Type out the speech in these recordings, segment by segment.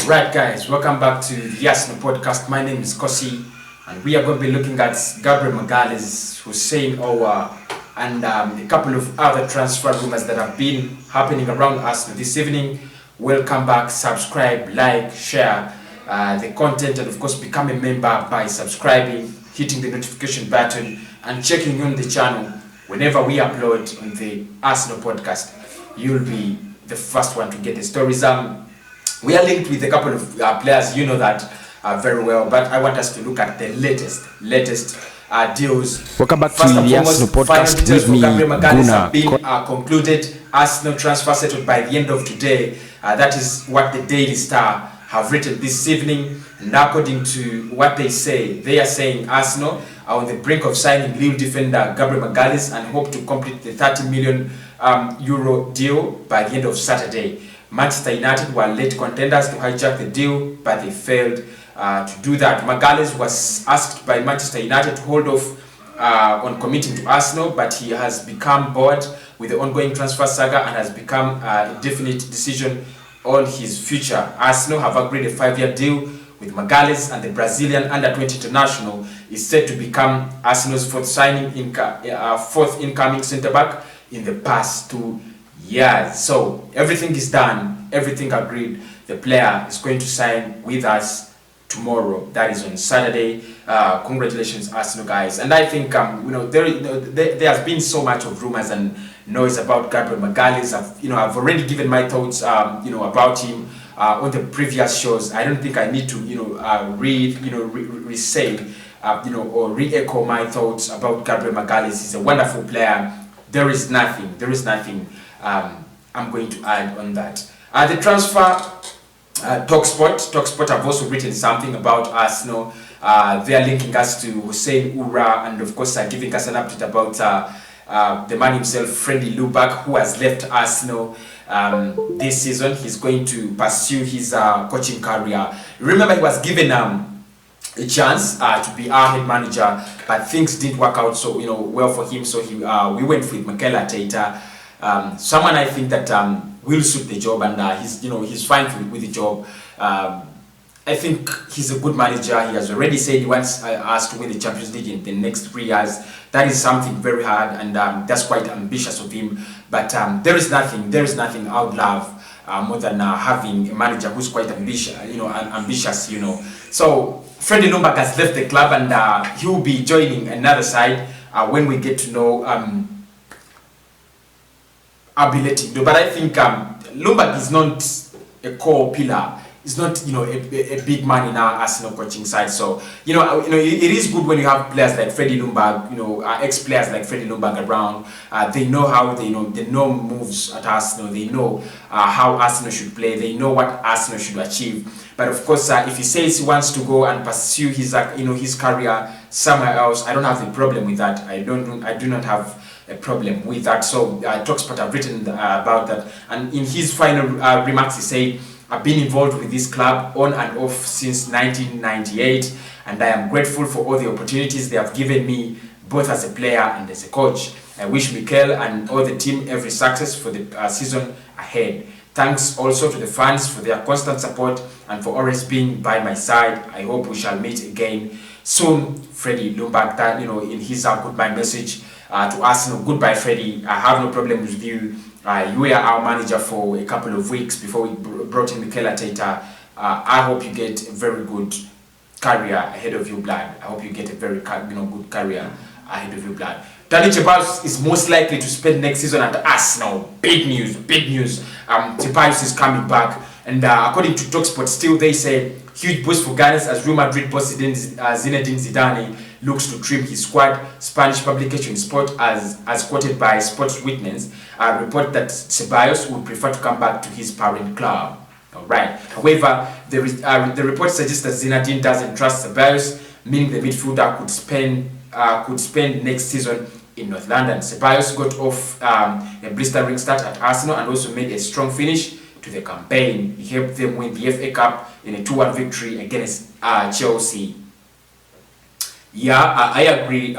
Right, guys, welcome back to the Arsenal podcast. My name is Cossyz, and we are going to be looking at Gabriel Magalhães, Aouar, and a couple of other transfer rumors that have been happening around Arsenal this evening. Welcome back, subscribe, like, share the content, and of course become a member by subscribing, hitting the notification button, and checking on the channel whenever we upload on the Arsenal podcast. You'll be the first one to get the stories. We are linked with a couple of players, you know that very well, but I want us to look at the latest deals. Welcome back to the Arsenal podcast with me, Gabriel Magalhães have been Guna. concluded. Arsenal transfer settled by the end of today. That is what the Daily Star have written this evening, and according to what they say, they are saying Arsenal are on the brink of signing Lille defender Gabriel Magalhães and hope to complete the 30 million euro deal by the end of Saturday. Manchester United were late contenders to hijack the deal, but they failed to do that. Magalhães was asked by Manchester United to hold off on committing to Arsenal, but he has become bored with the ongoing transfer saga and has become a definite decision on his future. Arsenal have agreed a 5-year deal with Magalhães, and the Brazilian under-20 international is set to become Arsenal's fourth incoming centre-back in the past 2 years. So everything is done, everything agreed. The player is going to sign with us tomorrow. That is on Saturday. Congratulations, Arsenal guys. And I think there has been so much of rumors and noise about Gabriel Magalhães. I've already given my thoughts about him on the previous shows. I don't think I need to re-say or re-echo my thoughts about Gabriel Magalhães. He's a wonderful player. There is nothing I'm going to add on that. The transfer, Talksport have also written something about Arsenal. They are linking us to Aouar, and of course giving us an update about the man himself, Freddie Ljungberg, who has left Arsenal this season. He's going to pursue his coaching career. Remember, he was given a chance to be our head manager, but things didn't work out so well for him. So we went with Mikel Arteta. Someone I think that will suit the job, and he's fine with the job. I think he's a good manager. He has already said he wants us to win the Champions League in the next 3 years. That is something very hard, and that's quite ambitious of him. But there is nothing I would love more than having a manager who's quite ambitious. So Freddie Ljungberg has left the club, and he will be joining another side when we get to know. Ability, but I think Ljungberg is not a core pillar. He's not, a big man in our Arsenal coaching side. So, it is good when you have players like Freddie Ljungberg, ex-players like Freddie Ljungberg around. They know how they know moves at Arsenal. They know how Arsenal should play. They know what Arsenal should achieve. But of course, if he says he wants to go and pursue his, his career somewhere else, I don't have a problem with that. I do not have a problem with that. So Talksport have written about that, and in his final remarks he said, I've been involved with this club on and off since 1998, and I am grateful for all the opportunities they have given me, both as a player and as a coach. I wish Mikel and all the team every success for the season ahead. Thanks also to the fans for their constant support and for always being by my side. I hope we shall meet again soon. Freddie Ljungberg, that in his goodbye message to Arsenal. Goodbye, Freddie. I have no problem with you. You were our manager for a couple of weeks before we brought in Mikel Arteta. I hope you get a very good career ahead of you, blood. I hope you get a very good career ahead of you, blood. Dani Ceballos is most likely to spend next season at Arsenal. Big news. Ceballos is coming back, and according to Talksport, still they say huge boost for Gunners as Real Madrid boss Zinedine Zidane looks to trim his squad. Spanish publication Sport, as quoted by Sports Witness, report that Ceballos would prefer to come back to his parent club. Alright. However, the report suggests that Zinedine doesn't trust Ceballos, meaning the midfielder could spend next season in North London. Ceballos got off a blistering start at Arsenal and also made a strong finish to the campaign. He helped them win the FA Cup in a 2-1 victory against Chelsea. Yeah, I agree.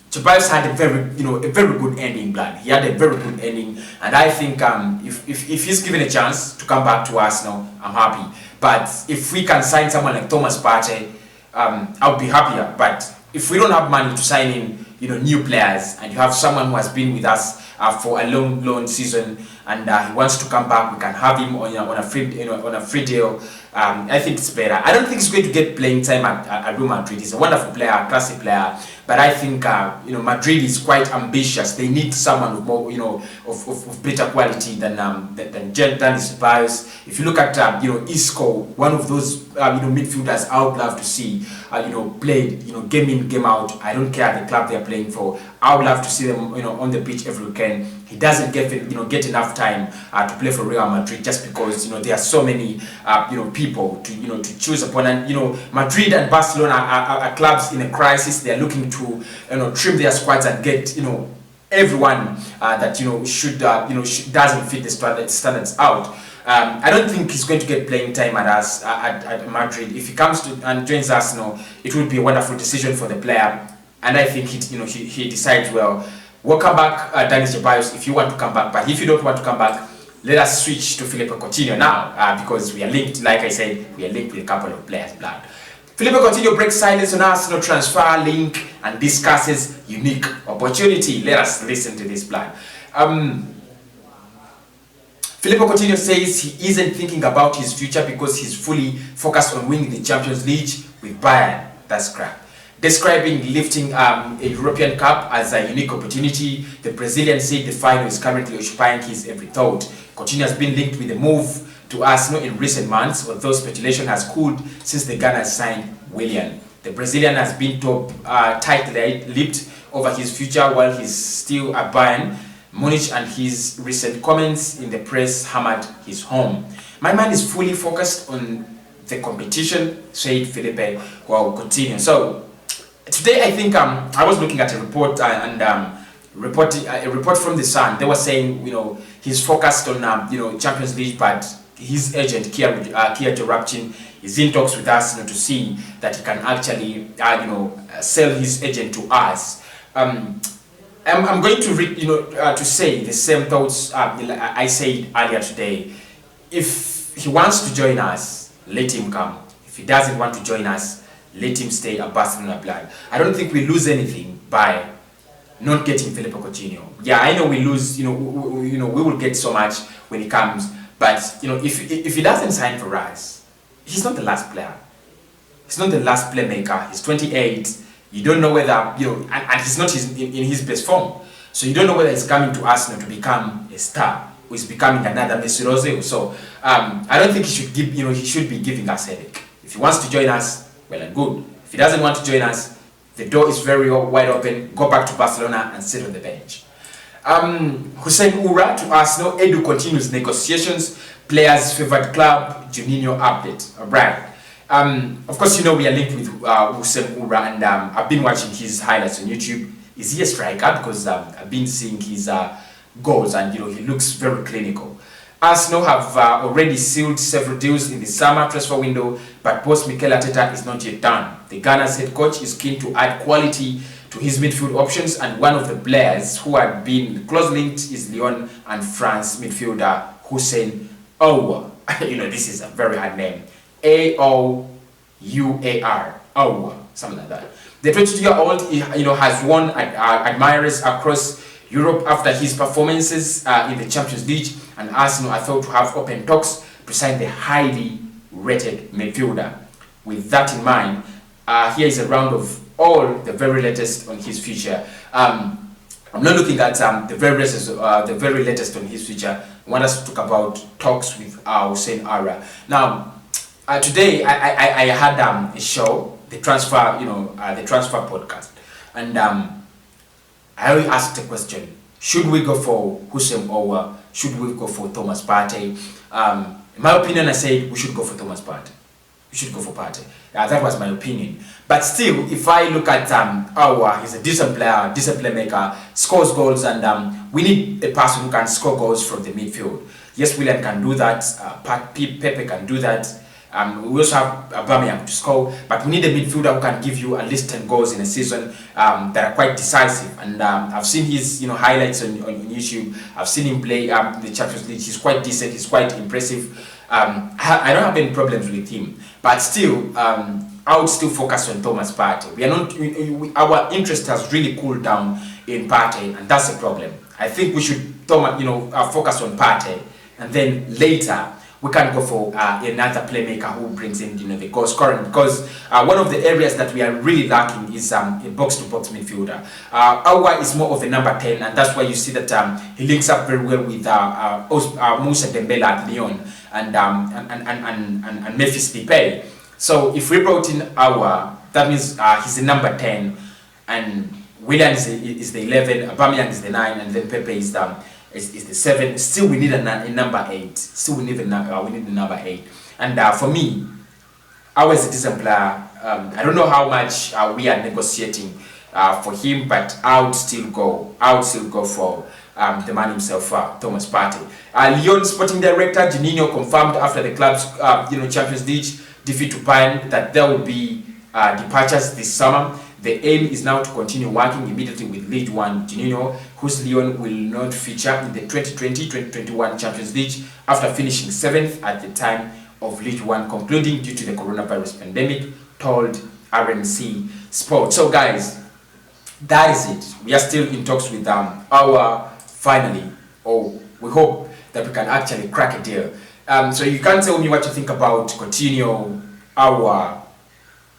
Ceballos had a very good ending, blood. He had a very good ending, and I think if he's given a chance to come back to Arsenal, I'm happy. But if we can sign someone like Thomas Partey, I'll be happier. But if we don't have money to sign in, new players, and you have someone who has been with us for a long season, and he wants to come back, we can have him on a free deal. I think it's better. I don't think he's going to get playing time at Real Madrid. He's a wonderful player, a classic player, but I think Madrid is quite ambitious. They need someone with more of better quality than Dani Ceballos. If you look at Isco, one of those midfielders I would love to see played game in, game out. I don't care the club they're playing for. I would love to see them on the pitch every weekend. He doesn't get enough time to play for Real Madrid just because there are so many people to choose upon, and Madrid and Barcelona are clubs in a crisis. They are looking to trim their squads and get everyone that doesn't fit the standards out. I don't think he's going to get playing time at Madrid. If he comes to and joins Arsenal, it would be a wonderful decision for the player, and I think he decides well. Welcome back, Dani Ceballos, if you want to come back. But if you don't want to come back, let us switch to Philippe Coutinho now, because we are linked. Like I said, we are linked with a couple of players. Blood. Philippe Coutinho breaks silence on Arsenal transfer link and discusses unique opportunity. Let us listen to this, blood. Philippe Coutinho says he isn't thinking about his future because he's fully focused on winning the Champions League with Bayern. That's crap. Describing lifting a European Cup as a unique opportunity, the Brazilian said the final is currently occupying his every thought. Coutinho has been linked with a move to Arsenal in recent months, although speculation has cooled since the Ghana signed Willian. The Brazilian has been tight-lipped over his future while he's still at Bayern Munich, and his recent comments in the press hammered his home. My mind is fully focused on the competition, said Philippe Coutinho. So today, I think I was looking at a report a report from the Sun. They were saying he's focused on Champions League, but his agent Kia Rapchin is in talks with us to see that he can actually sell his agent to us. I'm going to read to say the same thoughts I said earlier today. If he wants to join us, let him come. If he doesn't want to join us, let him stay at Barcelona, blood. I don't think we lose anything by not getting Philippe Coutinho. Yeah, I know we lose. We will get so much when he comes. But if he doesn't sign for us, he's not the last player. He's not the last playmaker. He's 28. You don't know whether and he's not in his best form. So you don't know whether he's coming to Arsenal to become a star, or he's becoming another Messi Rosé. So I don't think he should give. He should be giving us headache. If he wants to join us, well and good. If he doesn't want to join us, the door is very wide open. Go back to Barcelona and sit on the bench. Hussein Oura to Arsenal. Edu continues negotiations. Players' favorite club. Juninho update. Alright. Of course, we are linked with Hussein Oura, and I've been watching his highlights on YouTube. Is he a striker? Because I've been seeing his goals, and he looks very clinical. Arsenal have already sealed several deals in the summer transfer window, but boss Mikel Arteta is not yet done. The Ghana's head coach is keen to add quality to his midfield options, and one of the players who had been close linked is Lyon and France midfielder Hussein Aouar. This is a very hard name. Aouar, Aouar, something like that. The 22-year-old, has won admirers across Europe after his performances in the Champions League, and Arsenal are thought to have open talks to sign the highly rated midfielder. With that in mind, here is a round of all the very latest on his future. I'm not looking at the very latest on his future. I want us to talk about talks with Hussein Oura. Now, today I had a show, the transfer podcast, and I already asked the question: should we go for Hussein Aouar? Should we go for Thomas Partey? In my opinion, I said we should go for Thomas Partey. We should go for Partey. That was my opinion. But still, if I look at Aouar, he's a decent player, decent playmaker, scores goals, and we need a person who can score goals from the midfield. Yes, Willian can do that. Pepe can do that. We also have Aubameyang to score, but we need a midfielder who can give you at least 10 goals in a season that are quite decisive. And I've seen his highlights on YouTube. I've seen him play the Champions League. He's quite decent. He's quite impressive. I don't have any problems with him, but still, I would still focus on Thomas Partey. We are not. Our interest has really cooled down in Partey, and that's a problem. I think we should, focus on Partey, and then later we can go for another playmaker who brings in, the goal scoring, because one of the areas that we are really lacking is a box-to-box midfielder. Aouar is more of a number 10, and that's why you see that he links up very well with Moussa Dembele at Lyon and Memphis Depay. So if we brought in Aouar, that means he's a number 10, and Willian is the 11, Aubameyang is the 9, and then Pepe is the 7. Still, we need a number 8. Still, we need a number 8. And for me, I was a decent player. I don't know how much we are negotiating for him, but I would still go for the man himself, Thomas Partey. Lyon sporting director Juninho confirmed after the club's Champions League defeat to Bayern that there will be departures this summer. The aim is now to continue working immediately with Ligue 1 Juninho, whose Lyon will not feature in the 2020-2021 Champions League after finishing 7th at the time of Ligue 1 concluding due to the coronavirus pandemic, told RMC Sport. So guys, that is it. We are still in talks with Aouar finally. We hope that we can actually crack a deal. So you can tell me what you think about Coutinho, Aouar,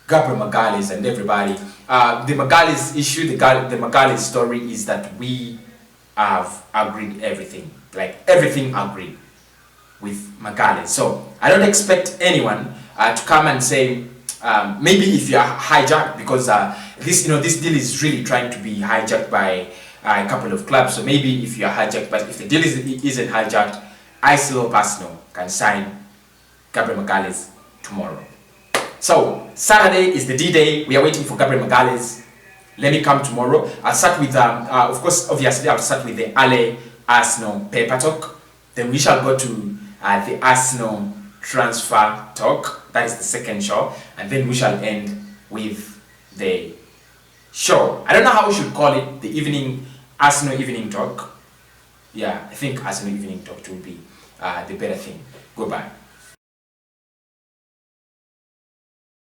Gabriel Magalhães, and everybody. The Magalhães issue, the Magalhães story is that we have agreed everything, like everything agreed with Magalhães. So I don't expect anyone to come and say, maybe if you are hijacked, because this deal is really trying to be hijacked by a couple of clubs. So maybe if you are hijacked, but if the deal isn't hijacked, I still hope Arsenal can sign Gabriel Magalhães tomorrow. So Saturday is the D-Day. We are waiting for Gabriel Magalhães. Let me come tomorrow. I'll start with of course, obviously I'll start with the Ale Arsenal paper talk. Then we shall go to the Arsenal transfer talk. That is the second show, and then we shall end with the show. I don't know how we should call it. The Arsenal evening talk. Yeah, I think Arsenal evening talk will be the better thing. Goodbye.